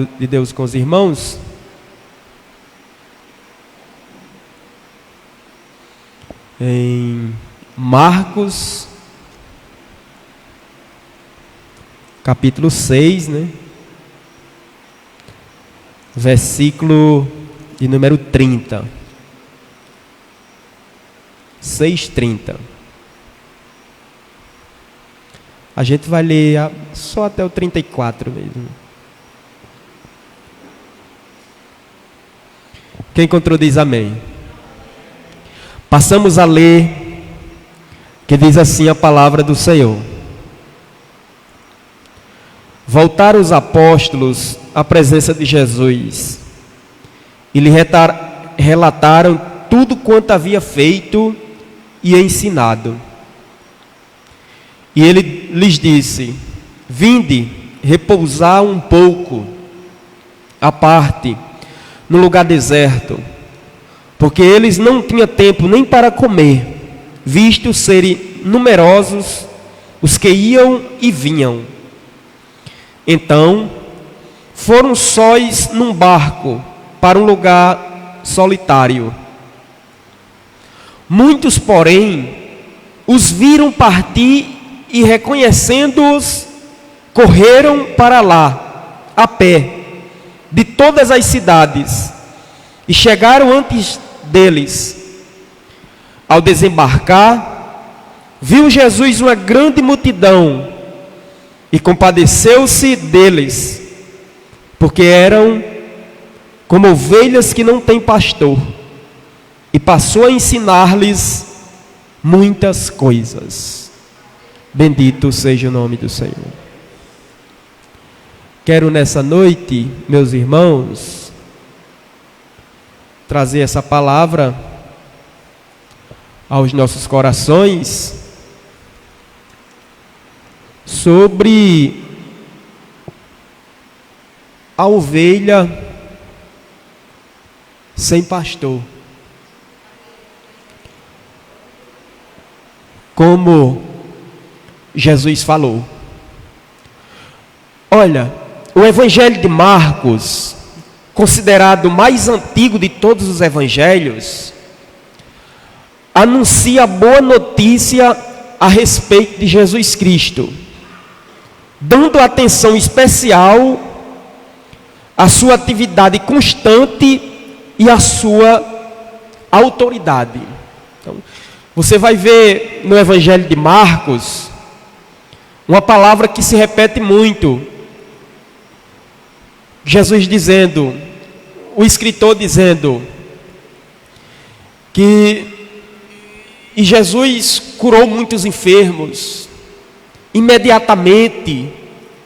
de Deus com os irmãos, em Marcos, capítulo 6, né? Versículo de número 30. 6:30. A gente vai ler só até o 34 mesmo. Quem encontrou diz amém. Passamos a ler, que diz assim a palavra do Senhor. Voltaram os apóstolos à presença de Jesus e lhe relataram tudo quanto havia feito e ensinado. E ele lhes disse: vinde repousar um pouco à parte no lugar deserto, porque eles não tinham tempo nem para comer, visto serem numerosos os que iam e vinham. Então foram sós num barco para um lugar solitário. Muitos, porém, os viram partir e, reconhecendo-os, correram para lá, a pé, de todas as cidades, e chegaram antes deles. Ao desembarcar, viu Jesus uma grande multidão e compadeceu-se deles, porque eram como ovelhas que não têm pastor, e passou a ensinar-lhes muitas coisas. Bendito seja o nome do Senhor. Quero nessa noite, meus irmãos, trazer essa palavra aos nossos corações sobre a ovelha sem pastor. Como Jesus falou. Olha, o Evangelho de Marcos, considerado o mais antigo de todos os evangelhos, anuncia a boa notícia a respeito de Jesus Cristo, dando atenção especial à sua atividade constante e à sua autoridade. Então, você vai ver no Evangelho de Marcos uma palavra que se repete muito. Jesus dizendo, o escritor dizendo, que Jesus curou muitos enfermos. Imediatamente,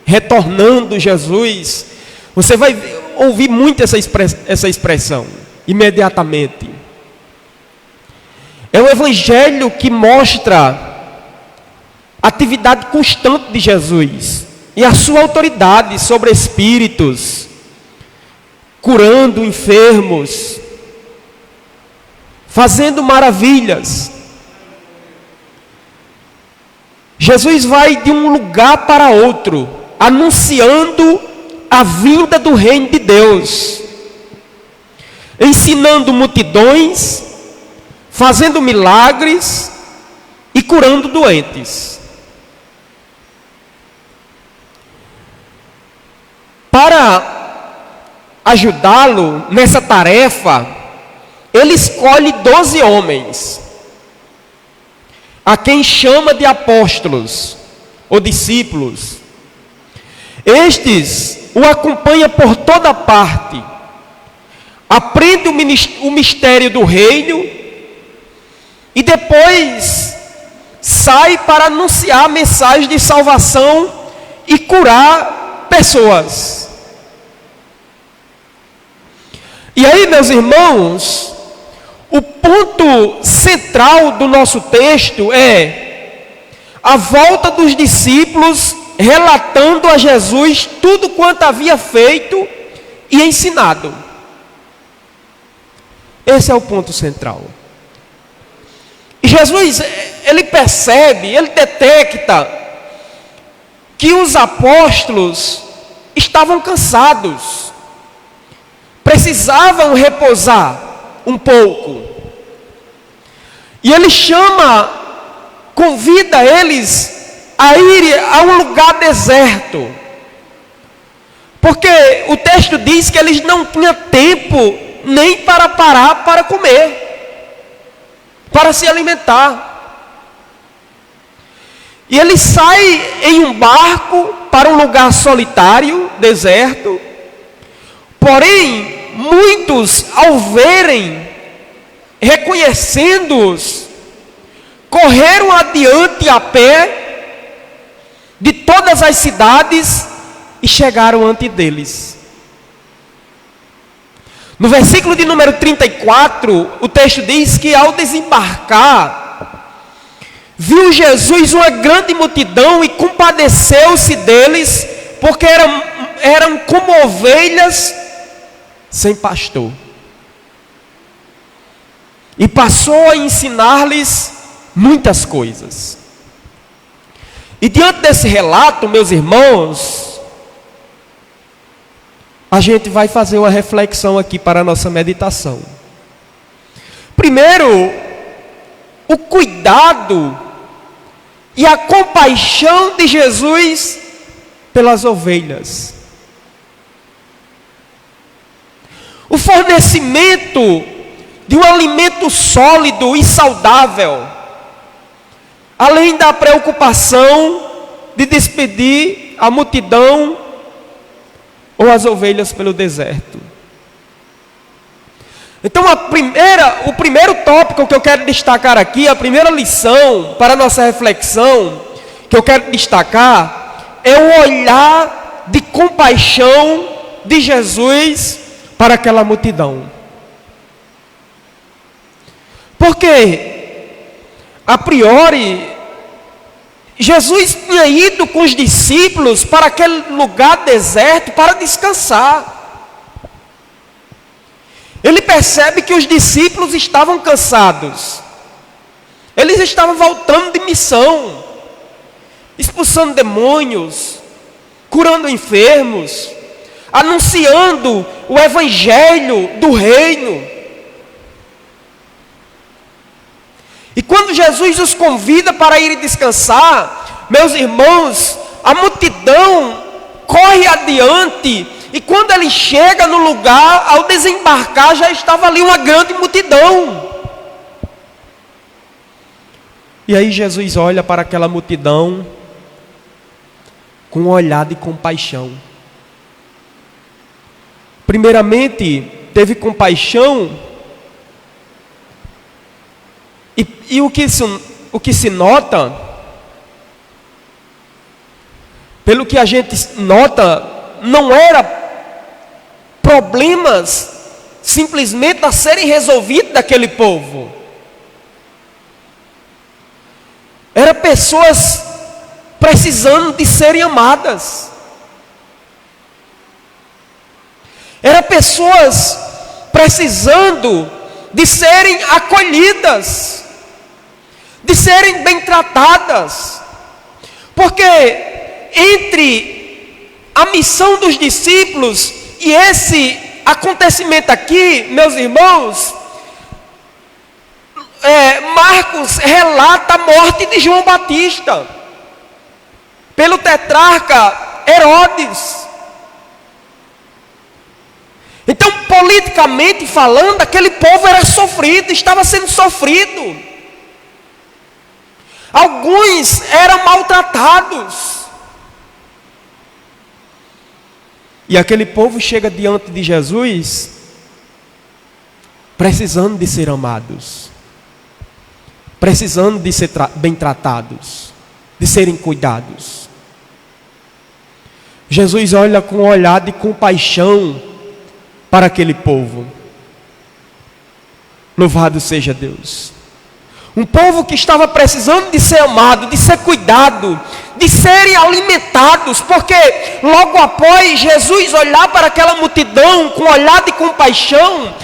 retornando Jesus, você vai ouvir muito essa expressão, imediatamente. É um evangelho que mostra a atividade constante de Jesus e a sua autoridade sobre espíritos, curando enfermos, fazendo maravilhas. Jesus vai de um lugar para outro, anunciando a vinda do reino de Deus, ensinando multidões, fazendo milagres e curando doentes. Para ajudá-lo nessa tarefa, ele escolhe 12 homens, a quem chama de apóstolos ou discípulos. Estes o acompanham por toda parte, aprende o mistério do reino e depois sai para anunciar a mensagem de salvação e curar pessoas. E aí, meus irmãos, o ponto central do nosso texto é a volta dos discípulos relatando a Jesus tudo quanto havia feito e ensinado. Esse é o ponto central. E Jesus, ele percebe, ele detecta que os apóstolos estavam cansados. precisavam repousar um pouco. E ele convida eles a ir a um lugar deserto. Porque o texto diz que eles não tinham tempo nem para parar para comer, para se alimentar. E ele sai em um barco para um lugar solitário, deserto. Porém, muitos, ao verem, reconhecendo-os, correram adiante a pé de todas as cidades e chegaram ante deles. No versículo de número 34, o texto diz que ao desembarcar, viu Jesus uma grande multidão e compadeceu-se deles, porque eram como ovelhas sem pastor. E passou a ensinar-lhes muitas coisas. E diante desse relato, meus irmãos, a gente vai fazer uma reflexão aqui para a nossa meditação. Primeiro, o cuidado e a compaixão de Jesus pelas ovelhas. O fornecimento de um alimento sólido e saudável, além da preocupação de despedir a multidão ou as ovelhas pelo deserto. Então o primeiro tópico que eu quero destacar aqui, a primeira lição para a nossa reflexão que eu quero destacar, é o olhar de compaixão de Jesus para aquela multidão. Porque, a priori, Jesus tinha ido com os discípulos para aquele lugar deserto para descansar. Ele percebe que os discípulos estavam cansados. Eles estavam voltando de missão, expulsando demônios, curando enfermos, anunciando o evangelho do reino. E quando Jesus os convida para ir descansar, meus irmãos, a multidão corre adiante. E quando ele chega no lugar, ao desembarcar, já estava ali uma grande multidão. E aí Jesus olha para aquela multidão com um olhar de compaixão. Primeiramente, teve compaixão. E o que se nota, pelo que a gente nota, não era problemas simplesmente a serem resolvidos daquele povo. Era pessoas precisando de serem amadas. Era pessoas precisando de serem acolhidas, de serem bem tratadas. Porque entre a missão dos discípulos e esse acontecimento aqui, meus irmãos, Marcos relata a morte de João Batista pelo tetrarca Herodes. Então, politicamente falando, aquele povo era sofrido, estava sendo sofrido. Alguns eram maltratados. E aquele povo chega diante de Jesus, precisando de ser amados, precisando de ser bem tratados, de serem cuidados. Jesus olha com um olhar de compaixão para aquele povo. Louvado seja Deus. Um povo que estava precisando de ser amado, de ser cuidado, de serem alimentados, porque logo após Jesus olhar para aquela multidão com um olhar de compaixão,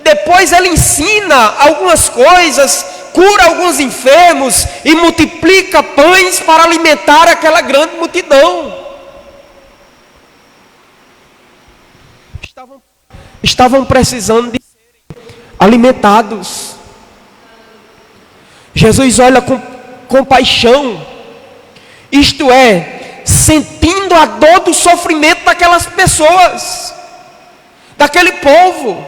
depois ele ensina algumas coisas, cura alguns enfermos e multiplica pães para alimentar aquela grande multidão. estavam precisando de serem alimentados. Jesus olha com compaixão, isto é, sentindo a dor do sofrimento daquelas pessoas, daquele povo.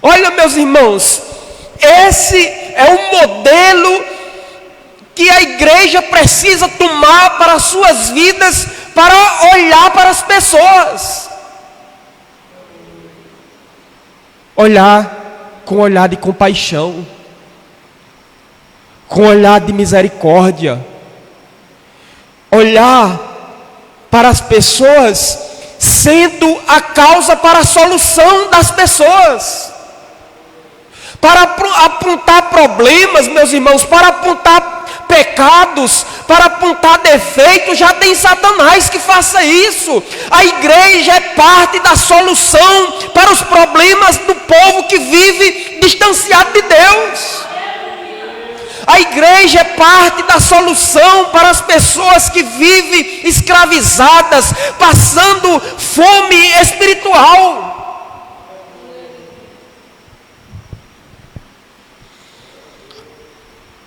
Olha, meus irmãos, esse é o modelo que a igreja precisa tomar para as suas vidas, para olhar para as pessoas. Olhar com olhar de compaixão, com olhar de misericórdia. Olhar para as pessoas sendo a causa para a solução das pessoas. Para apontar problemas, meus irmãos, para apontar pecados, para apontar defeitos, já tem Satanás que faça isso. A igreja é parte da solução para os problemas do povo que vive distanciado de Deus. A igreja é parte da solução para as pessoas que vivem escravizadas, passando fome espiritual.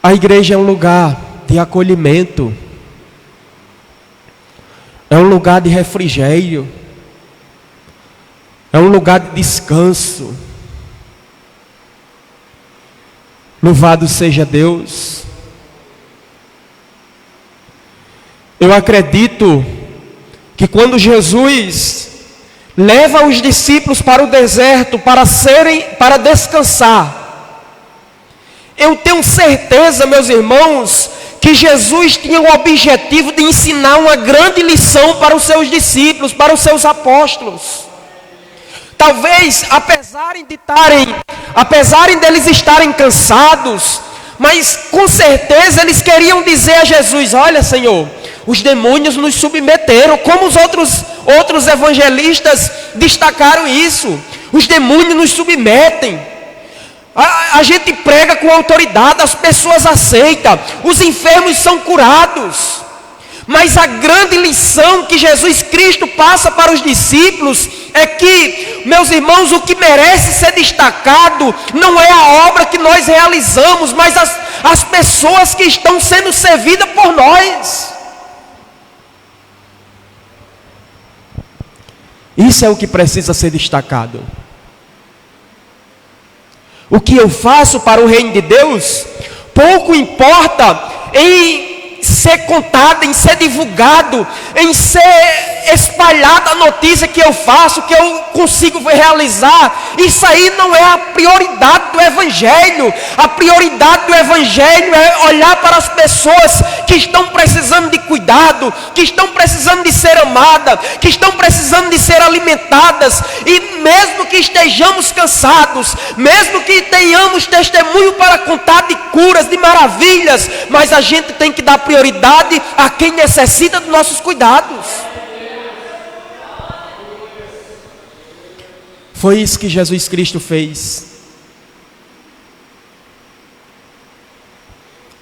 A igreja é um lugar de acolhimento, é um lugar de refrigério, é um lugar de descanso. Louvado seja Deus. Eu acredito que quando Jesus leva os discípulos para o deserto para descansar, eu tenho certeza, meus irmãos, que Jesus tinha o objetivo de ensinar uma grande lição para os seus discípulos, para os seus apóstolos. Talvez, apesar deles estarem cansados, mas com certeza eles queriam dizer a Jesus: olha, Senhor, os demônios nos submeteram, como os outros evangelistas destacaram isso. Os demônios nos submetem. A gente prega com autoridade, as pessoas aceitam, os enfermos são curados. Mas a grande lição que Jesus Cristo passa para os discípulos é que, meus irmãos, o que merece ser destacado não é a obra que nós realizamos, mas as pessoas que estão sendo servidas por nós. Isso é o que precisa ser destacado. O que eu faço para o reino de Deus, pouco importa em ser contado, em ser divulgado, em ser espalhada a notícia que eu faço, que eu consigo realizar. Isso aí não é a prioridade do Evangelho. A prioridade do Evangelho é olhar para as pessoas que estão precisando de cuidado, que estão precisando de ser amadas, que estão precisando de ser alimentadas. E mesmo que estejamos cansados, mesmo que tenhamos testemunho para contar de curas, de maravilhas, mas a gente tem que dar prioridade a quem necessita dos nossos cuidados. Foi isso que Jesus Cristo fez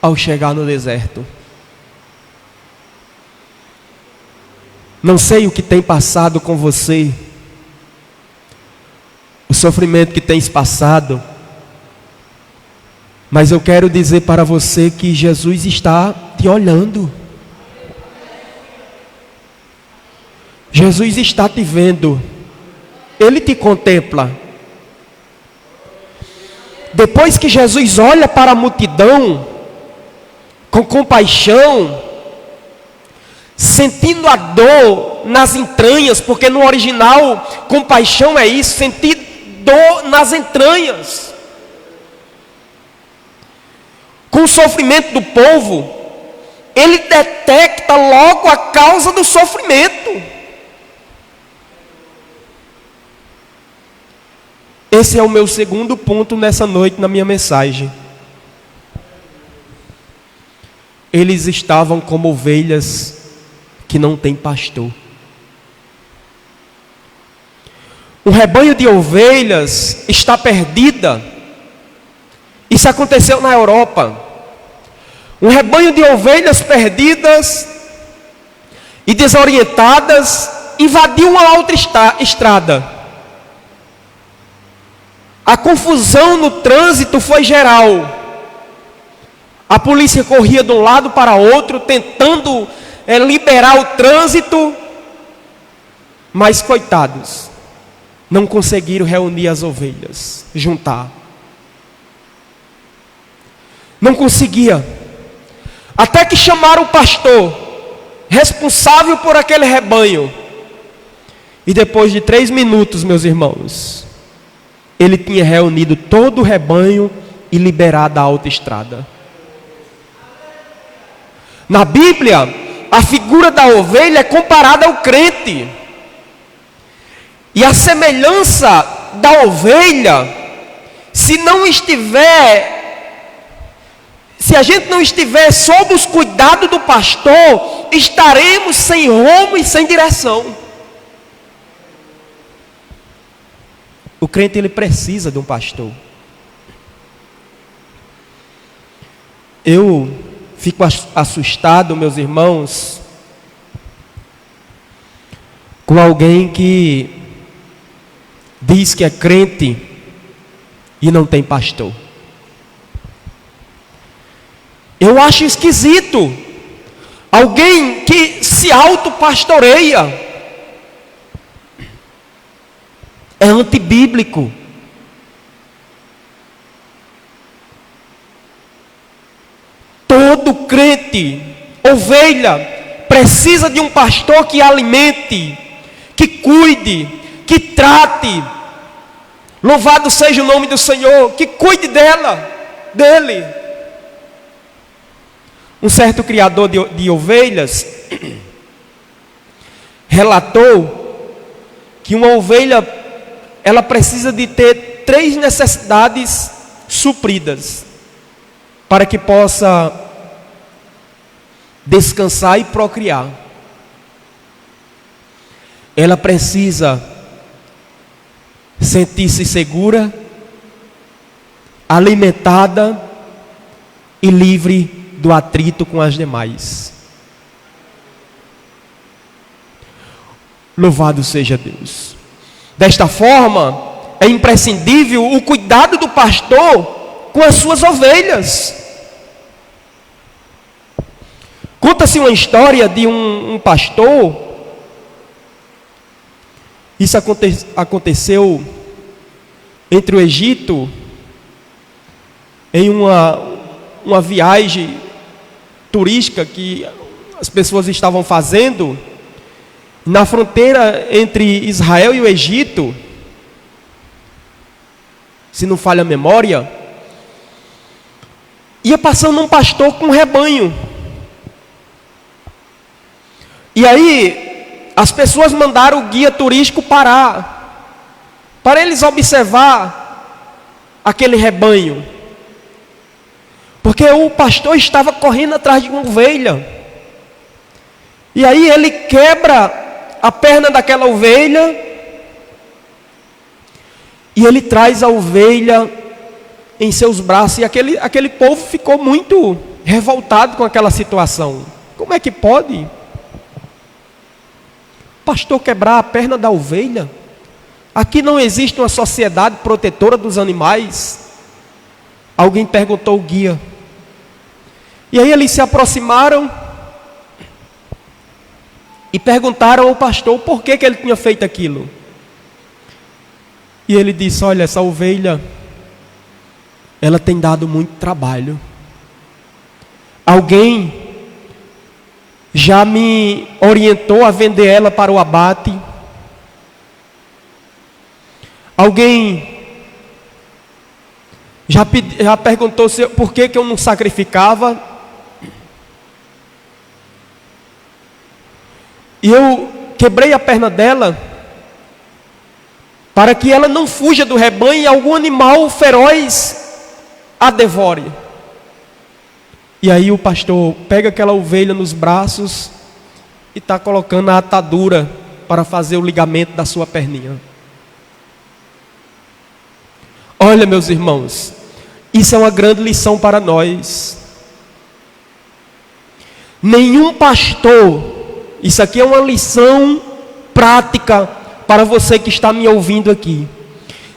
ao chegar no deserto. Não sei o que tem passado com você, o sofrimento que tens passado, mas eu quero dizer para você que Jesus está te olhando. Jesus está te vendo. Ele te contempla. Depois que Jesus olha para a multidão com compaixão, sentindo a dor nas entranhas, porque no original compaixão é isso, sentir dor nas entranhas. Com o sofrimento do povo, ele detecta logo a causa do sofrimento. Esse é o meu segundo ponto nessa noite na minha mensagem. Eles estavam como ovelhas que não têm pastor. Um rebanho de ovelhas está perdida. Isso aconteceu na Europa. Um rebanho de ovelhas perdidas e desorientadas invadiu uma outra estrada. A confusão no trânsito foi geral. A polícia corria de um lado para outro, tentando liberar o trânsito. Mas coitados, não conseguiram reunir as ovelhas, juntar. Não conseguia. Até que chamaram o pastor, responsável por aquele rebanho. E depois de 3 minutos, meus irmãos, ele tinha reunido todo o rebanho e liberado a autoestrada. Na Bíblia, a figura da ovelha é comparada ao crente. E a semelhança da ovelha, se a gente não estiver sob os cuidados do pastor, estaremos sem rumo e sem direção. O crente, ele precisa de um pastor. Eu fico assustado, meus irmãos, com alguém que diz que é crente e não tem pastor. Eu acho esquisito alguém que se autopastoreia. É antibíblico. Todo crente, ovelha, precisa de um pastor que alimente, que cuide, que trate. Louvado seja o nome do Senhor, que cuide dele. Um certo criador de ovelhas relatou que uma ovelha, ela precisa de ter 3 necessidades supridas para que possa descansar e procriar. Ela precisa sentir-se segura, alimentada e livre do atrito com as demais. Louvado seja Deus. Desta forma, é imprescindível o cuidado do pastor com as suas ovelhas. Conta-se uma história de um pastor. Isso aconteceu entre o Egito, em uma viagem turística que as pessoas estavam fazendo, na fronteira entre Israel e o Egito, se não falha a memória, ia passando um pastor com um rebanho. E aí, as pessoas mandaram o guia turístico parar, para eles observar aquele rebanho. Porque o pastor estava correndo atrás de uma ovelha. E aí ele quebra a perna daquela ovelha e ele traz a ovelha em seus braços. E aquele povo ficou muito revoltado com aquela situação. Como é que pode? O pastor quebrar a perna da ovelha? Aqui não existe uma sociedade protetora dos animais. Alguém perguntou ao guia. E aí eles se aproximaram e perguntaram ao pastor por que ele tinha feito aquilo. E ele disse: olha, essa ovelha, ela tem dado muito trabalho. Alguém já me orientou a vender ela para o abate. Alguém já perguntou por que eu não sacrificava. E eu quebrei a perna dela para que ela não fuja do rebanho e algum animal feroz a devore. E aí o pastor pega aquela ovelha nos braços e está colocando a atadura para fazer o ligamento da sua perninha. Olha, meus irmãos, isso é uma grande lição para nós. Nenhum pastor, isso aqui é uma lição prática para você que está me ouvindo aqui.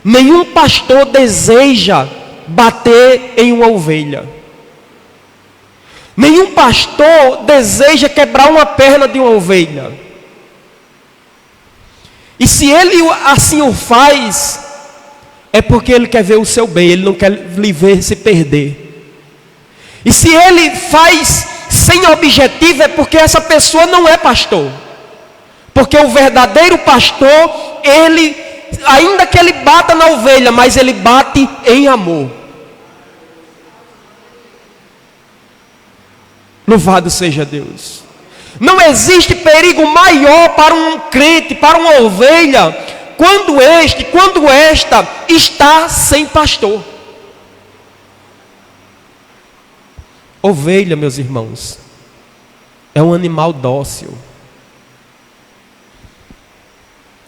Nenhum pastor deseja bater em uma ovelha. Nenhum pastor deseja quebrar uma perna de uma ovelha. E se ele assim o faz, é porque ele quer ver o seu bem, ele não quer lhe ver se perder. E se ele faz sem objetivo, é porque essa pessoa não é pastor. Porque o verdadeiro pastor, ele, ainda que ele bata na ovelha, mas ele bate em amor. Louvado seja Deus. Não existe perigo maior para um crente, para uma ovelha, quando esta está sem pastor. Ovelha, meus irmãos, é um animal dócil.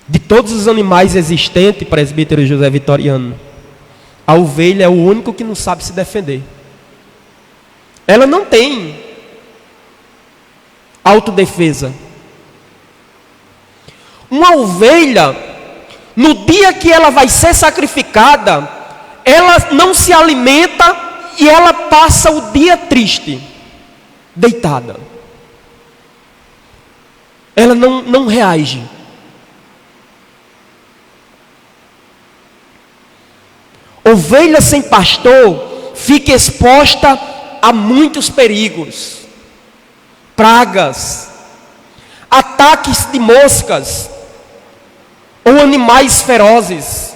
De todos os animais existentes, presbítero José Vitoriano, a ovelha é o único que não sabe se defender. Ela não tem autodefesa. Uma ovelha, no dia que ela vai ser sacrificada, ela não se alimenta e ela passa o dia triste, deitada. Ela não reage. Ovelha sem pastor fica exposta a muitos perigos, pragas, ataques de moscas ou animais ferozes.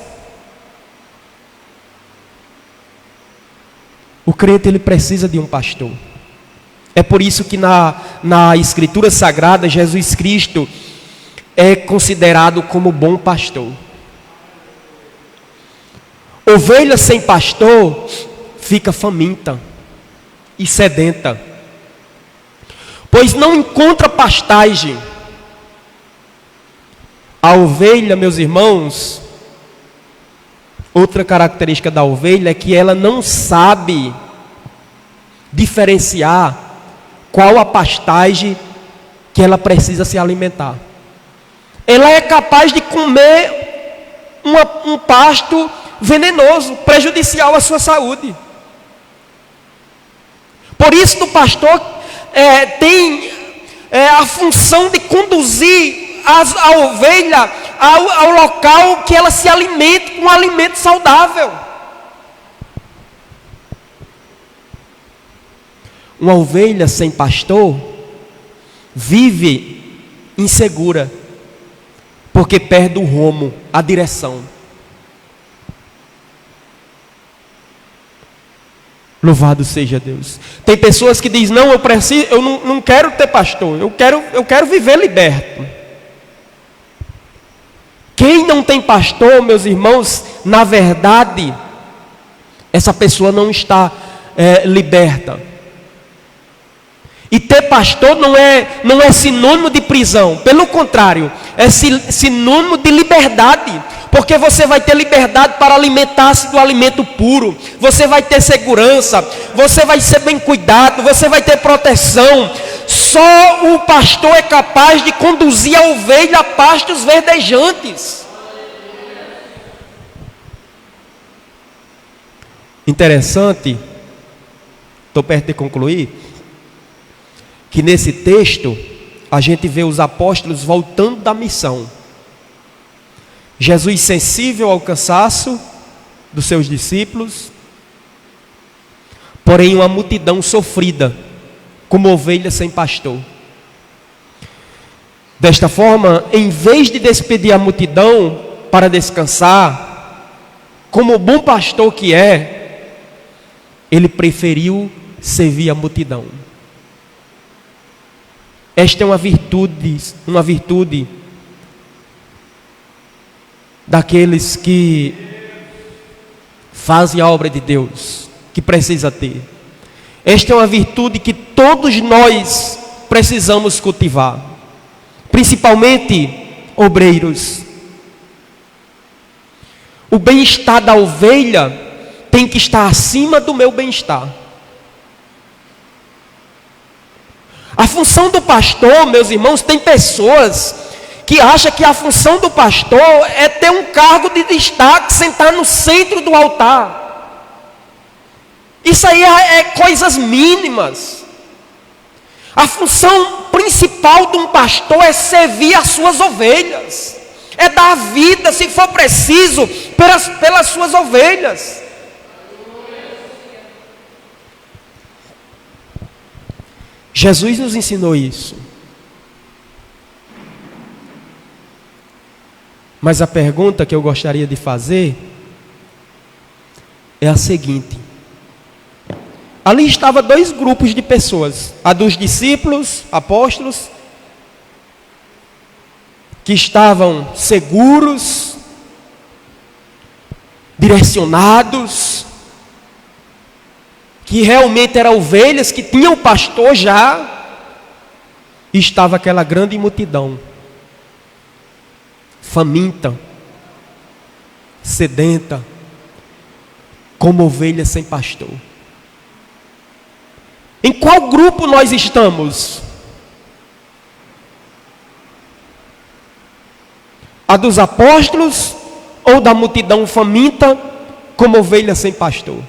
O crente, ele precisa de um pastor. É por isso que na Escritura Sagrada, Jesus Cristo é considerado como bom pastor. Ovelha sem pastor fica faminta e sedenta, pois não encontra pastagem. A ovelha, meus irmãos, outra característica da ovelha é que ela não sabe diferenciar qual a pastagem que ela precisa se alimentar. Ela é capaz de comer um pasto venenoso, prejudicial à sua saúde. Por isso, o pastor tem a função de conduzir a ovelha ao local que ela se alimente com um alimento saudável. Uma ovelha sem pastor vive insegura, porque perde o rumo, a direção. Louvado seja Deus. Tem pessoas que dizem: não, eu não quero ter pastor, eu quero viver liberto. Quem não tem pastor, meus irmãos, na verdade, essa pessoa não está liberta. E ter pastor não é sinônimo de prisão, pelo contrário, é sinônimo de liberdade. Porque você vai ter liberdade para alimentar-se do alimento puro, você vai ter segurança, você vai ser bem cuidado, você vai ter proteção. Só o pastor é capaz de conduzir a ovelha a pastos verdejantes. Interessante, estou perto de concluir, que nesse texto a gente vê os apóstolos voltando da missão. Jesus sensível ao cansaço dos seus discípulos, porém uma multidão sofrida, como ovelha sem pastor. Desta forma, em vez de despedir a multidão para descansar, como o bom pastor que é, ele preferiu servir a multidão. Esta é uma virtude daqueles que fazem a obra de Deus, que precisa ter. Esta é uma virtude que todos nós precisamos cultivar, principalmente obreiros. O bem-estar da ovelha tem que estar acima do meu bem-estar. A função do pastor, meus irmãos, tem pessoas que acha que a função do pastor é ter um cargo de destaque, sentar no centro do altar. Isso aí é coisas mínimas. A função principal de um pastor é servir as suas ovelhas, é dar vida, se for preciso, pelas suas ovelhas. Jesus nos ensinou isso. Mas a pergunta que eu gostaria de fazer é a seguinte: ali estavam dois grupos de pessoas, a dos discípulos, apóstolos, que estavam seguros, direcionados, que realmente eram ovelhas, que tinham pastor já, e estava aquela grande multidão, faminta, sedenta, como ovelha sem pastor. Em qual grupo nós estamos? A dos apóstolos ou da multidão faminta, como ovelha sem pastor?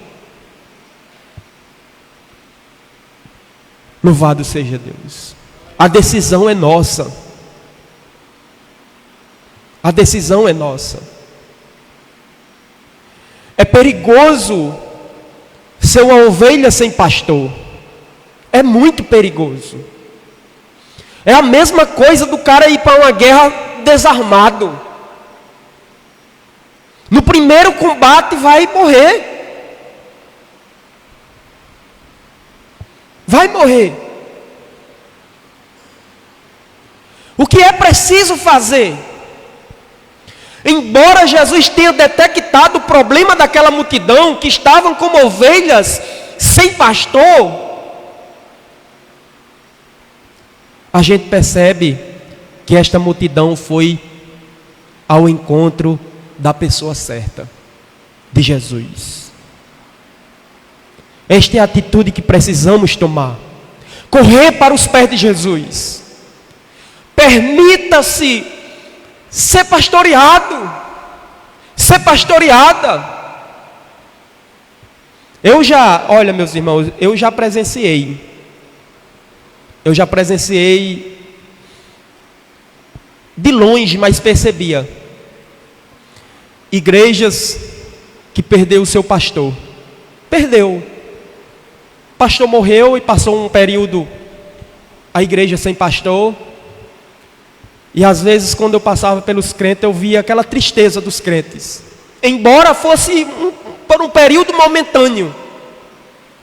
Louvado seja Deus. A decisão é nossa. A decisão é nossa. É perigoso ser uma ovelha sem pastor. É muito perigoso. É a mesma coisa do cara ir para uma guerra desarmado. No primeiro combate vai morrer. Vai morrer. O que é preciso fazer? Embora Jesus tenha detectado o problema daquela multidão, que estavam como ovelhas sem pastor, a gente percebe que esta multidão foi ao encontro da pessoa certa, de Jesus. Esta é a atitude que precisamos tomar. Correr para os pés de Jesus. Permita-se ser pastoreado, ser pastoreada. Olha meus irmãos, eu já presenciei de longe, mas percebia igrejas que perdeu o seu pastor. Perdeu. O pastor morreu e passou um período a igreja sem pastor. E às vezes quando eu passava pelos crentes, eu via aquela tristeza dos crentes. Embora fosse por um período momentâneo,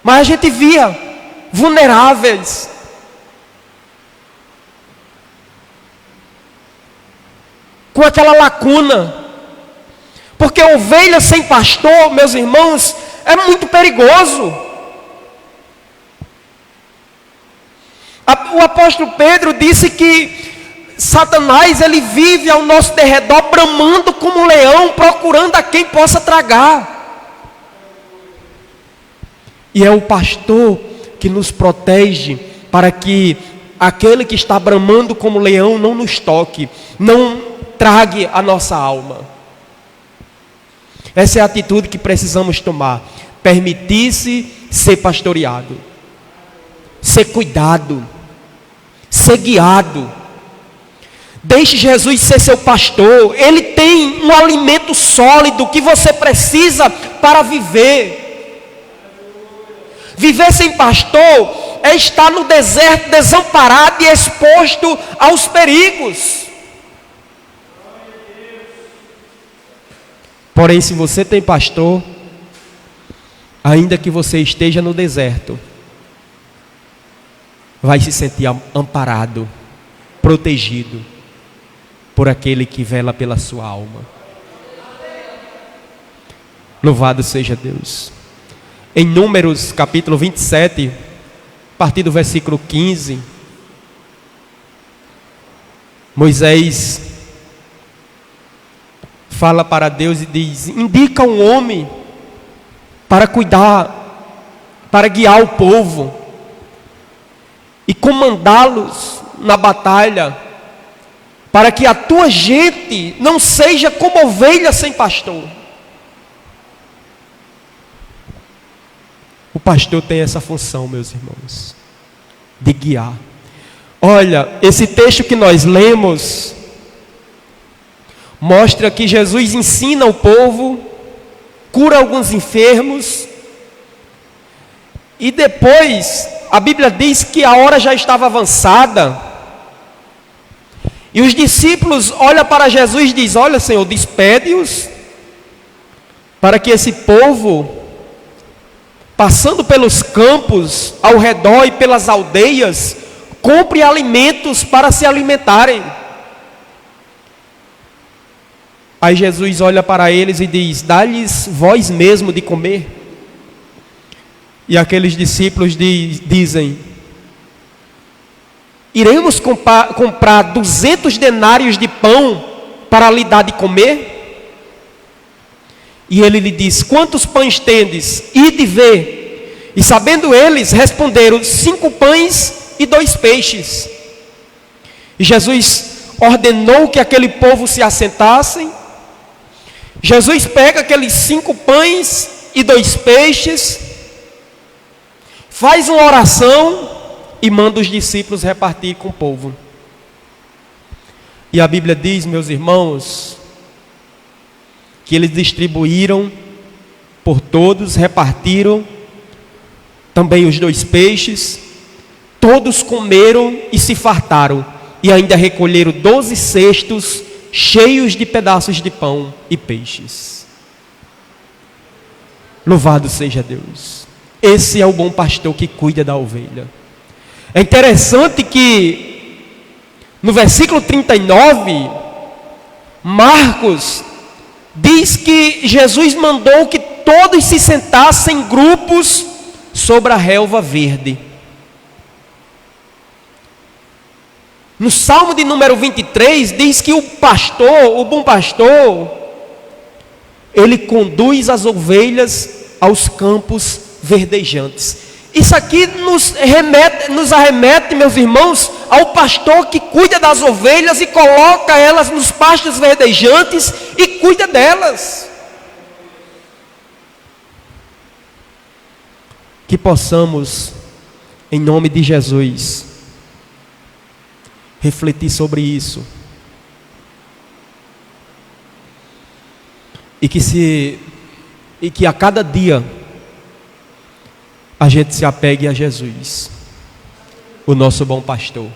mas a gente via vulneráveis, com aquela lacuna. Porque ovelha sem pastor, meus irmãos, é muito perigoso. O apóstolo Pedro disse que Satanás, ele vive ao nosso derredor, bramando como um leão, procurando a quem possa tragar. E é o pastor que nos protege, para que aquele que está bramando como leão não nos toque, não trague a nossa alma. Essa é a atitude que precisamos tomar. Permitir-se ser pastoreado, ser cuidado, ser guiado. Deixe Jesus ser seu pastor. Ele tem um alimento sólido que você precisa para viver. Viver sem pastor é estar no deserto, desamparado e exposto aos perigos. Porém, se você tem pastor, ainda que você esteja no deserto, vai se sentir amparado, protegido por aquele que vela pela sua alma. Louvado seja Deus. Em Números capítulo 27, a partir do versículo 15, Moisés fala para Deus e diz: indica um homem para cuidar, para guiar o povo e comandá-los na batalha, para que a tua gente não seja como ovelha sem pastor. O pastor tem essa função, meus irmãos, de guiar. Olha, esse texto que nós lemos mostra que Jesus ensina o povo, cura alguns enfermos, e depois a Bíblia diz que a hora já estava avançada, e os discípulos olham para Jesus e dizem: olha, Senhor, despede-os, para que esse povo, passando pelos campos ao redor e pelas aldeias, compre alimentos para se alimentarem. Aí Jesus olha para eles e diz: dá-lhes vós mesmo de comer. E aqueles discípulos dizem: iremos comprar 200 denários de pão para lhe dar de comer? E ele lhe diz: quantos pães tendes? Ide ver. E sabendo eles, responderam: 5 pães e 2 peixes. E Jesus ordenou que aquele povo se assentassem. Jesus pega aqueles 5 pães e 2 peixes, faz uma oração e manda os discípulos repartir com o povo. E a Bíblia diz, meus irmãos, que eles distribuíram por todos, repartiram também os 2 peixes, todos comeram e se fartaram, e ainda recolheram 12 cestos cheios de pedaços de pão e peixes. Louvado seja Deus. Esse é o bom pastor que cuida da ovelha. É interessante que no versículo 39, Marcos diz que Jesus mandou que todos se sentassem em grupos sobre a relva verde. No Salmo de número 23 diz que o pastor, o bom pastor, ele conduz as ovelhas aos campos verdejantes. Isso aqui nos arremete, meus irmãos, ao pastor que cuida das ovelhas e coloca elas nos pastos verdejantes e cuida delas. Que possamos, em nome de Jesus, refletir sobre isso, e que a cada dia a gente se apegue a Jesus, o nosso bom pastor.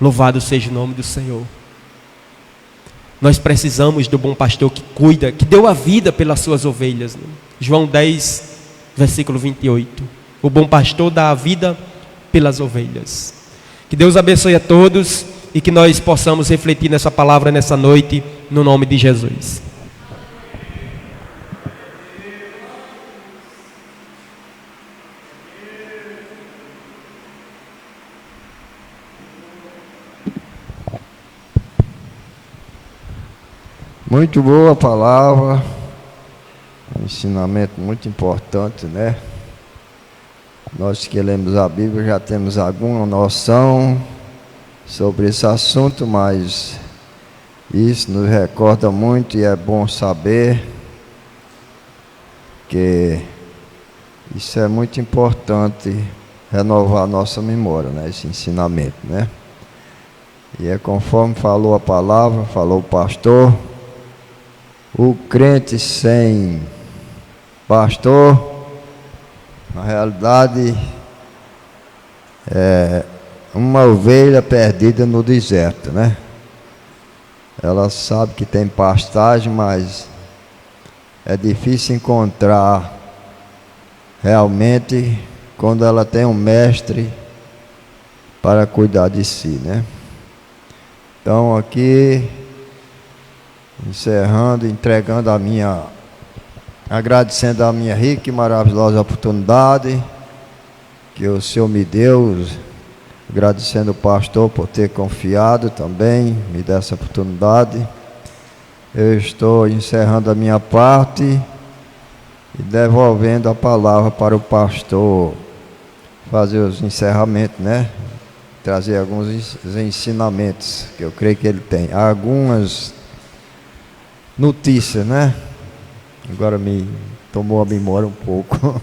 Louvado seja o nome do Senhor. Nós precisamos do bom pastor que cuida, que deu a vida pelas suas ovelhas, né? João 10, versículo 28. O bom pastor dá a vida pelas ovelhas. Que Deus abençoe a todos e que nós possamos refletir nessa palavra nessa noite, no nome de Jesus. Muito boa a palavra, um ensinamento muito importante, né? Nós que lemos a Bíblia já temos alguma noção sobre esse assunto, mas isso nos recorda muito e é bom saber que isso é muito importante, renovar a nossa memória, né? Esse ensinamento, né? E é conforme falou a palavra, falou o pastor, o crente sem pastor, na realidade, é uma ovelha perdida no deserto, né? Ela sabe que tem pastagem, mas é difícil encontrar realmente quando ela tem um mestre para cuidar de si, né? Então aqui, encerrando, entregando agradecendo a minha rica e maravilhosa oportunidade que o Senhor me deu, agradecendo o pastor por ter confiado também, me deu essa oportunidade. Eu estou encerrando a minha parte e devolvendo a palavra para o pastor fazer os encerramentos, né? trazer alguns ensinamentos que eu creio que ele tem. Algumas notícias, né? Agora me tomou a memória um pouco.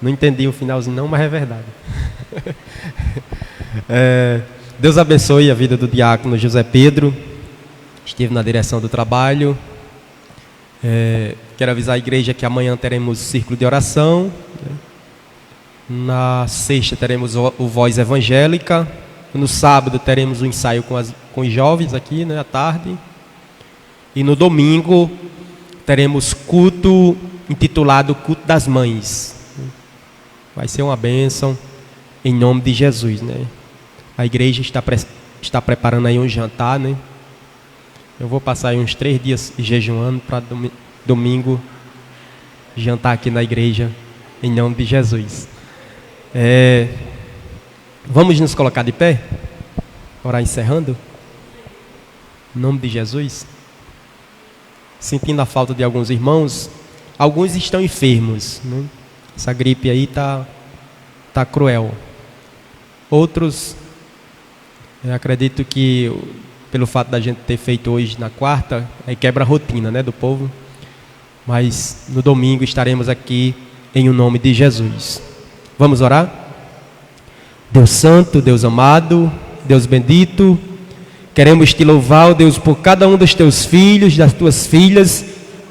Não entendi o finalzinho não, mas é verdade. Deus abençoe a vida do diácono José Pedro. Esteve na direção do trabalho. Quero avisar a igreja que amanhã teremos círculo de oração. Na sexta teremos o Voz Evangélica. No sábado teremos o ensaio com os jovens aqui, né, à tarde. E no domingo teremos culto intitulado Culto das Mães. Vai ser uma bênção em nome de Jesus, né? A igreja está preparando aí um jantar, né? Eu vou passar aí uns 3 dias jejuando para domingo jantar aqui na igreja em nome de Jesus. Vamos nos colocar de pé? Orar encerrando? Em nome de Jesus. Sentindo a falta de alguns irmãos, alguns estão enfermos, né? Essa gripe aí tá cruel. Outros, eu acredito que pelo fato da gente ter feito hoje na quarta, aí quebra a rotina, né, do povo. Mas no domingo estaremos aqui em o nome de Jesus. Vamos orar? Deus santo, Deus amado, Deus bendito, queremos te louvar, ó Deus, por cada um dos teus filhos, das tuas filhas,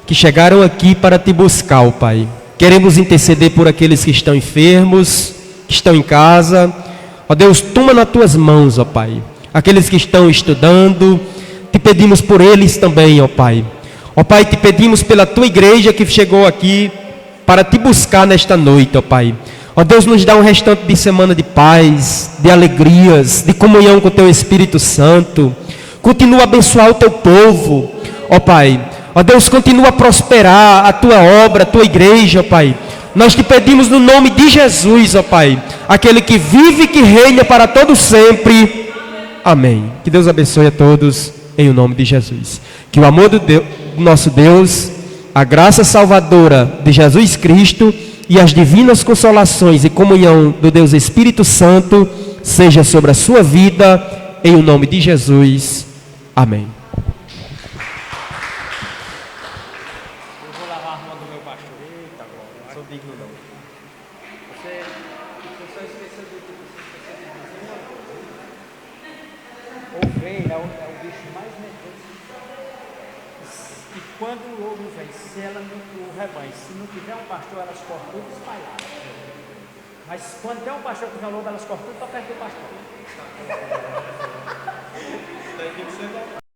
que chegaram aqui para te buscar, ó Pai. Queremos interceder por aqueles que estão enfermos, que estão em casa. Ó Deus, toma nas tuas mãos, ó Pai. Aqueles que estão estudando, te pedimos por eles também, ó Pai. Ó Pai, te pedimos pela tua igreja que chegou aqui para te buscar nesta noite, ó Pai. Ó Deus, nos dá um restante de semana de paz, de alegrias, de comunhão com o teu Espírito Santo. Continua a abençoar o teu povo, ó Pai. Ó Deus, continua a prosperar a tua obra, a tua igreja, ó Pai. Nós te pedimos no nome de Jesus, ó Pai, aquele que vive e que reina para todo sempre. Amém. Que Deus abençoe a todos em o nome de Jesus. Que o amor do nosso Deus, a graça salvadora de Jesus Cristo e as divinas consolações e comunhão do Deus Espírito Santo seja sobre a sua vida em o nome de Jesus. Amém. Quando o lobo vem, se ela no rebanho, se não tiver um pastor, elas cortam tudo espalhado. Mas quando tem um pastor que vem lobo, elas cortam tudo para perto do pastor.